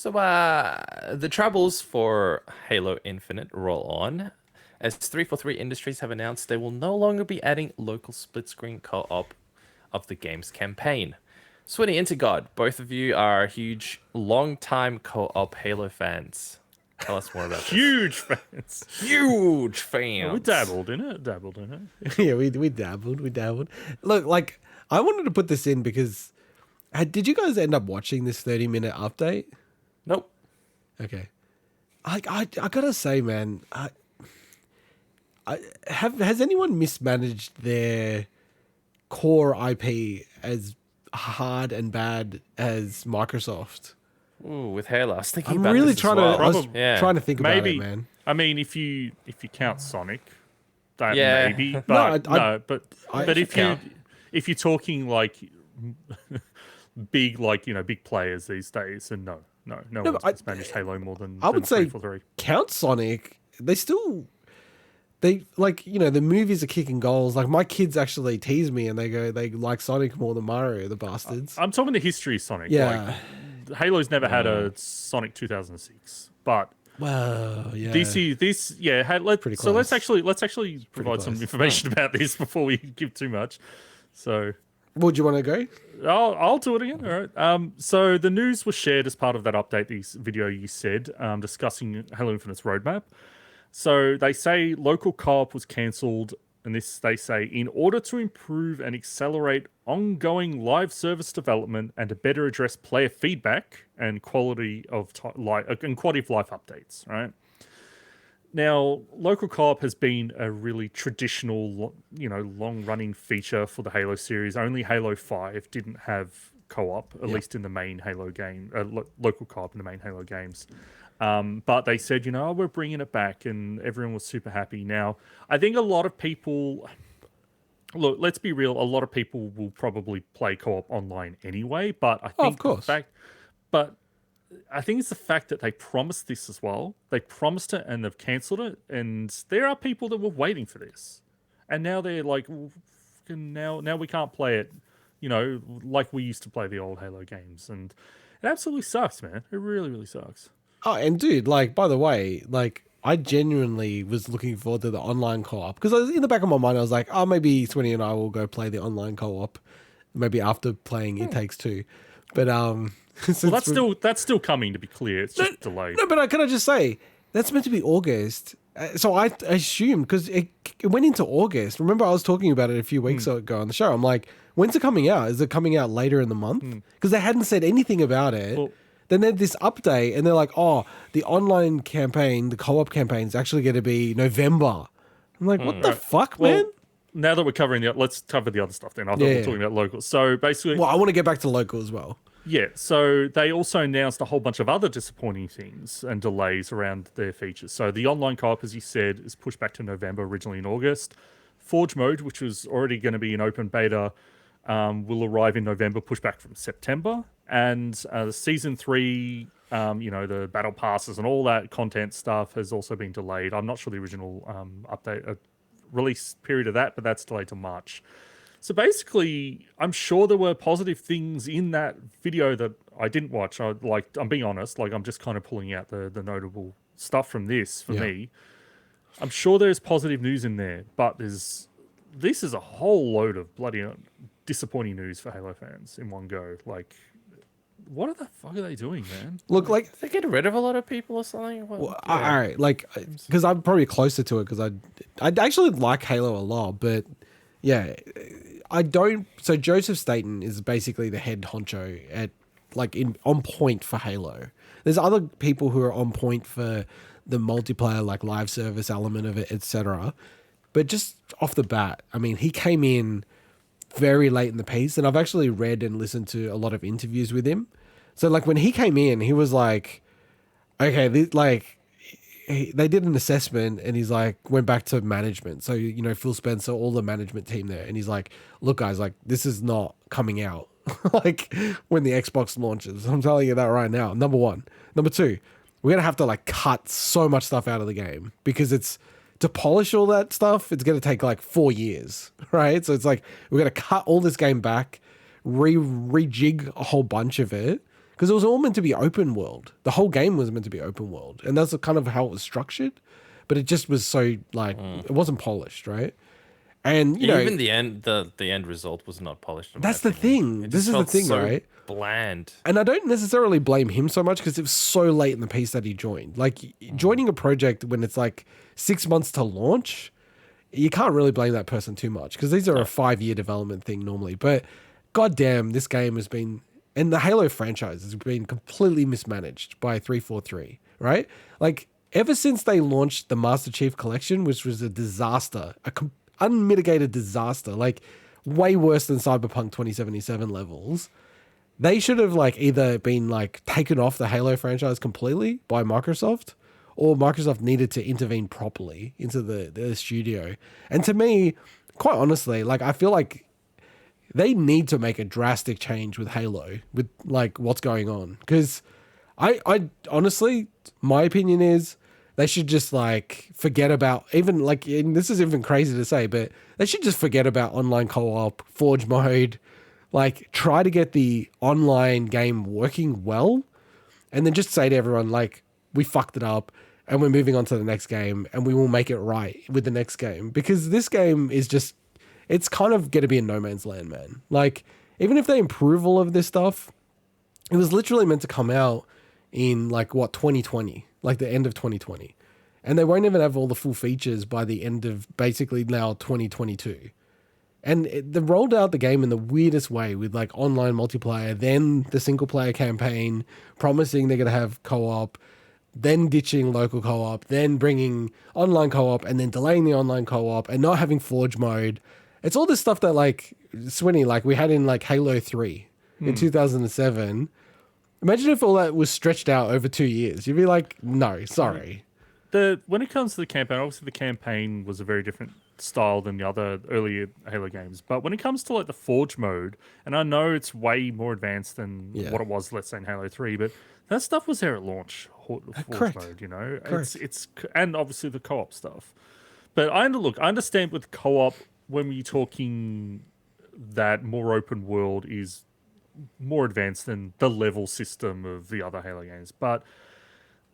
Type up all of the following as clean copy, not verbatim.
The troubles for Halo Infinite roll on, as 343 Industries have announced they will no longer be adding local split-screen co-op of the game's campaign. Swinny and God, both of you are huge, long-time co-op Halo fans. Tell us more about this. Huge fans. Huge Oh, we fans. dabbled in it. Dabbled in it. Yeah, we dabbled. We dabbled. Look, like, I wanted to put this in because did you guys end up watching this 30-minute update? Nope. Okay. I gotta say, man, has anyone mismanaged their core IP as hard and bad as Microsoft? Ooh, with Halo. I was thinking I'm about really this as trying well. to. I was Probably. Yeah. trying to think about Maybe. it, man. I mean, if you count Sonic, that Yeah. maybe. No, But I but if count. you're talking like big big players these days, and no No, one's but mismanaged Halo more than I would say 343. count Sonic. They like, the movies are kicking goals. Like, my kids actually tease me and they go they like Sonic more than Mario, the bastards. I'm talking the history of Sonic. Yeah. Like, Halo's never had a Sonic 2006, but Well, yeah. this let's Pretty so close. let's actually provide some close. information about this before we give too much. So Would you want to go? I'll do it again. All right. So the news was shared as part of that update, this video you said, discussing Halo Infinite's roadmap. So they say local co-op was cancelled, and they say in order to improve and accelerate ongoing live service development and to better address player feedback and quality of life updates. Right. Now, local co-op has been a really traditional, long-running feature for the Halo series. Only Halo 5 didn't have co-op, at least in the main Halo game, local co-op in the main Halo games. But they said, we're bringing it back, and everyone was super happy. Now, I think a lot of people, look, let's be real, a lot of people will probably play co-op online anyway, but I think of course. I think it's the fact that they promised this as well. They promised it and they've cancelled it. And there are people that were waiting for this. And now they're like, "Well, now we can't play it, like we used to play the old Halo games." And it absolutely sucks, man. It really, really sucks. Oh, and dude, like, by the way, like, I genuinely was looking forward to the online co-op because in the back of my mind, I was like, oh, maybe Swinny and I will go play the online co-op, maybe after playing It Takes Two. But Well, that's still coming, to be clear. It's just delayed. No, but can I just say that's meant to be August? So I assumed because it went into August. Remember, I was talking about it a few weeks ago on the show. I'm like, when's it coming out? Is it coming out later in the month? Because they hadn't said anything about it. Well, then they had this update, and they're like, "Oh, the online campaign, the co-op campaign, is actually going to be November." I'm like, "What the fuck, man?" now that we're covering let's cover the other stuff then. I thought we were talking about local. So basically, Well, I want to get back to local as well. yeah, so they also announced a whole bunch of other disappointing things and delays around their features. So the online co-op, as you said, is pushed back to November, originally in August. Forge mode, which was already going to be in open beta, will arrive in November, pushed back from September. And Season 3, the battle passes and all that content stuff has also been delayed. I'm not sure the original update release period of that, but that's delayed to March. So basically, I'm sure there were positive things in that video that I didn't watch. I'm being honest, I'm just kind of pulling out the notable stuff from this for me. I'm sure there's positive news in there, but this is a whole load of bloody disappointing news for Halo fans in one go. Like, what the fuck are they doing, man? Look, like, They get rid of a lot of people or something. all right, like, because I'm probably closer to it because I actually like Halo a lot, but yeah, I don't. So Joseph Staten is basically the head honcho at on point for Halo. There's other people who are on point for the multiplayer, like live service element of it, etc. But just off the bat, I mean, he came in very late in the piece, and I've actually read and listened to a lot of interviews with him. So like when he came in, he was like, okay, they did an assessment, and he's like, went back to management. So, Phil Spencer, all the management team there. And he's like, look, guys, like, this is not coming out like when the Xbox launches. I'm telling you that right now. Number one. Number two, we're going to have to cut so much stuff out of the game because to polish all that stuff, it's going to take 4 years, right? So it's we're going to cut all this game back, rejig a whole bunch of it. because it was all meant to be open world. The whole game was meant to be open world, and that's kind of how it was structured. But it just was so like it wasn't polished, right? And you know, even the end result was not polished. in my that's the opinion. thing. It This just is the felt thing, so right? Bland. And I don't necessarily blame him so much because it was so late in the piece that he joined. Like joining a project when it's like 6 months to launch, you can't really blame that person too much because these are a 5-year development thing normally. But goddamn, this game has been, and the Halo franchise has been completely mismanaged by 343, right? Like ever since they launched the Master Chief Collection, which was a disaster, unmitigated disaster, like way worse than Cyberpunk 2077 levels. They should have like either been like taken off the Halo franchise completely by Microsoft, or Microsoft needed to intervene properly into the studio. And to me, quite honestly, like I feel like they need to make a drastic change with Halo, with like what's going on. Because I honestly, my opinion is they should just like forget about even like, and this is even crazy to say, but they should just forget about online co-op, Forge mode, like try to get the online game working well, and then just say to everyone like, we fucked it up and we're moving on to the next game and we will make it right with the next game. Because this game is just, it's kind of going to be a no man's land, man. Like even if they improve all of this stuff, it was literally meant to come out in like what, 2020, like the end of 2020. And they won't even have all the full features by the end of basically now 2022. And they rolled out the game in the weirdest way with like online multiplayer, then the single player campaign, promising they're going to have co-op, then ditching local co-op, then bringing online co-op, and then delaying the online co-op and not having Forge mode. It's all this stuff that like Swinny, like we had in like Halo 3 in 2007. Imagine if all that was stretched out over 2 years. You'd be like, no, sorry. When it comes to the campaign, obviously the campaign was a very different style than the other earlier Halo games. But when it comes to like the Forge mode, and I know it's way more advanced than what it was, let's say in Halo 3, but that stuff was there at launch. Forge correct. mode, you know, Correct. it's and obviously the co-op stuff. But I understand with co-op when we're talking that more open world is more advanced than the level system of the other Halo games, but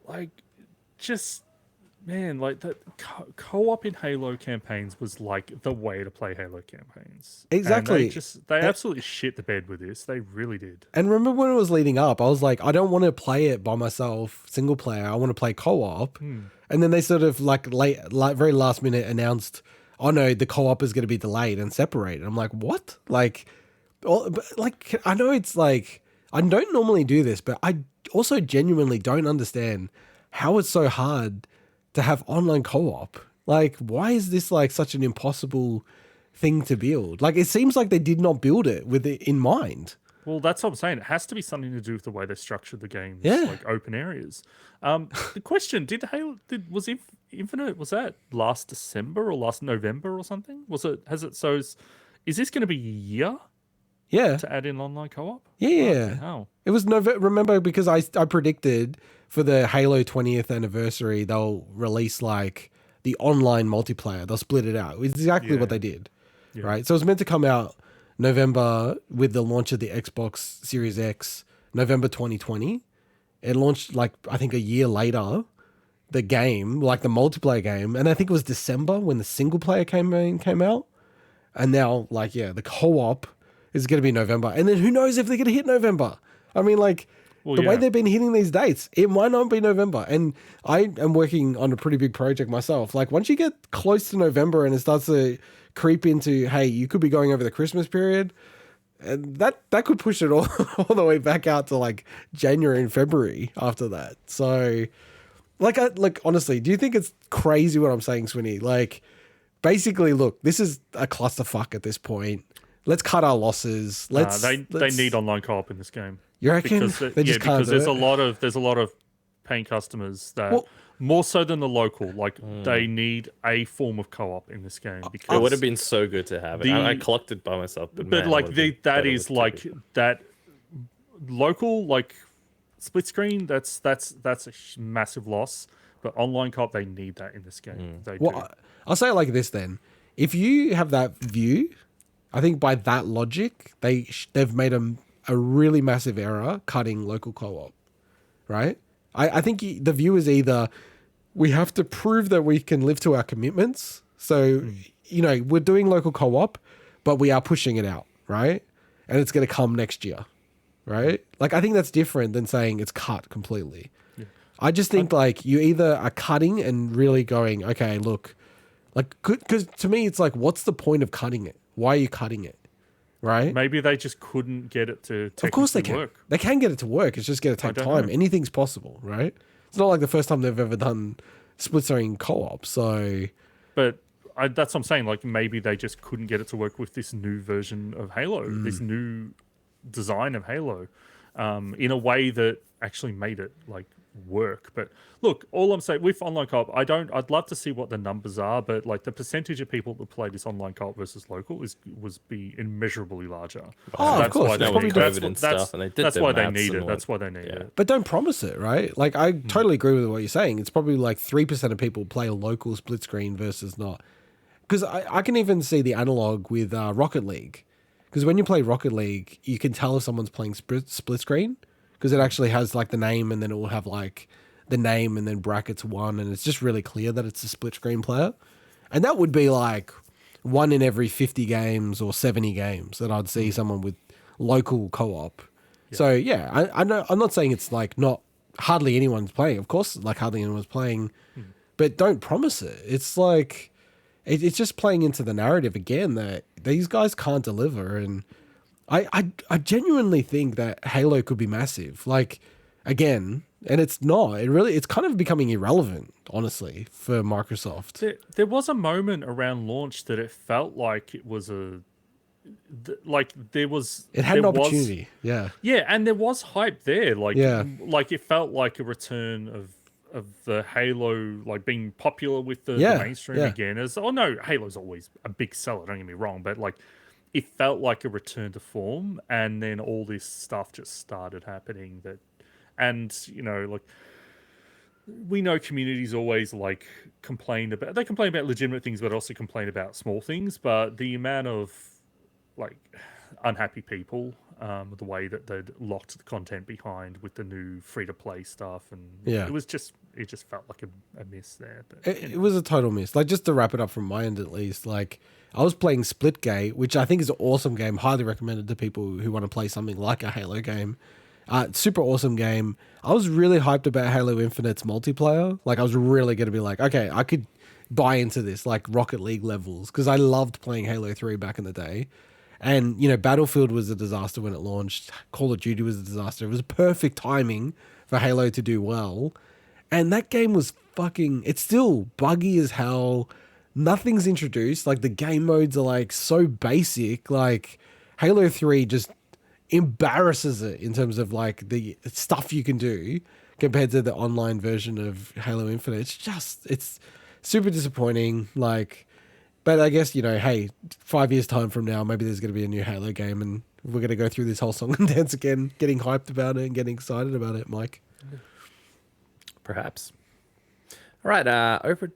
like just. Man, like the co-op in Halo campaigns was like the way to play Halo campaigns. Exactly. And they absolutely shit the bed with this. They really did. And remember when it was leading up, I was like, I don't want to play it by myself, single player. I want to play co-op. And then they sort of like very last minute announced, oh no, the co-op is going to be delayed and separated. I'm like, what? Like I know it's like, I don't normally do this, but I also genuinely don't understand how it's so hard to have online co-op. Like, why is this like such an impossible thing to build? Like, it seems like they did not build it with it in mind. Well, that's what I'm saying. It has to be something to do with the way they structured the games, Yeah. like open areas. The question: was Infinite? Was that last December or last November or something? Was it? Has it? So is this going to be a year Yeah. to add in online co-op? Yeah. How? It was November. Remember, because I predicted for the Halo 20th anniversary, they'll release like the online multiplayer. They'll split it out. It's exactly what they did. Yeah. Right. So it was meant to come out November with the launch of the Xbox Series X, November 2020. It launched like, I think a year later, the game, like the multiplayer game. And I think it was December when the single player campaign came out. And now like, yeah, the co-op is going to be November. And then who knows if they're going to hit November? I mean, like, Well, the way yeah. they've been hitting these dates, it might not be November. And I am working on a pretty big project myself. Like once you get close to November and it starts to creep into, hey, you could be going over the Christmas period, and that could push it all the way back out to like January and February after that. So like honestly, do you think it's crazy what I'm saying, Swinny? Like basically, look, this is a clusterfuck at this point. Let's cut our losses. They need online co-op in this game. You reckon? Because They just can't because do there's a lot of paying customers that Well- more so than the local, like they need a form of co-op in this game because It would have been so good to have it. I collected it by myself, but man, it like would've been that better is with like two. that local like split screen. That's a massive loss. But online co-op, they need that in this game. They do. Well, I'll say it like this then. If you have that view, I think by that logic, they've made a really massive error cutting local co-op, right? I think the view is either we have to prove that we can live to our commitments. So, we're doing local co-op, but we are pushing it out, right? And it's going to come next year, right? Like, I think that's different than saying it's cut completely. Yeah. I just think like you either are cutting and really going, okay, look, like, because to me, it's like, what's the point of cutting it? Why are you cutting it? Right? Maybe they just couldn't get it to Of course they can. work. They can get it to work. It's just going to take time. Know. Anything's possible, right? It's not like the first time they've ever done split screen co-op. So, but that's what I'm saying. Like maybe they just couldn't get it to work with this new version of Halo, this new design of Halo, in a way that actually made it like work. But look, all I'm saying with online co-op, I'd love to see what the numbers are, but like the percentage of people that play this online co-op versus local was immeasurably larger. Oh, of course. That's probably COVID and stuff, and they did that's their why they maths need and it. all That's that. why they need it. But don't promise it, right? Like, I totally agree with what you're saying. It's probably like 3% of people play a local split screen versus not. Because I can even see the analog with Rocket League. Because when you play Rocket League, you can tell if someone's playing split screen. Because it actually has like the name, and then it will have like the name and then brackets 1, and it's just really clear that it's a split screen player. And that would be like 1 in every 50 games or 70 games that I'd see someone with local co-op. Yeah. So yeah, I know, I'm not saying it's like not hardly anyone's playing. Of course, like hardly anyone's playing, but don't promise it. It's like it's just playing into the narrative again that these guys can't deliver. And I genuinely think that Halo could be massive. Like, again, and it's not. It's kind of becoming irrelevant, honestly, for Microsoft. There was a moment around launch that it felt like it was It had an opportunity. Yeah. Yeah, and there was hype there. Like, yeah. Like it felt like a return of the Halo, like being popular with the mainstream again. Halo's always a big seller, don't get me wrong, but like it felt like a return to form, and then all this stuff just started happening like we know communities always like complain about legitimate things, but also complain about small things. But the amount of like unhappy people, the way that they'd locked the content behind with the new free-to-play stuff, and it just felt like a miss there. But it was a total miss. Like, just to wrap it up from my end at least, like I was playing Splitgate, which I think is an awesome game, highly recommended to people who want to play something like a Halo game. Super awesome game. I was really hyped about Halo Infinite's multiplayer. Like, I was really going to be like, okay, I could buy into this, like Rocket League levels, because I loved playing Halo 3 back in the day. And, Battlefield was a disaster when it launched. Call of Duty was a disaster. It was perfect timing for Halo to do well. And that game was it's still buggy as hell. Nothing's introduced. Like, the game modes are, like, so basic. Like, Halo 3 just embarrasses it in terms of, like, the stuff you can do compared to the online version of Halo Infinite. It's super disappointing. Like, but I guess, hey, 5 years time from now, maybe there's going to be a new Halo game, and we're going to go through this whole song and dance again, getting hyped about it and getting excited about it, Mike. Perhaps. All right, over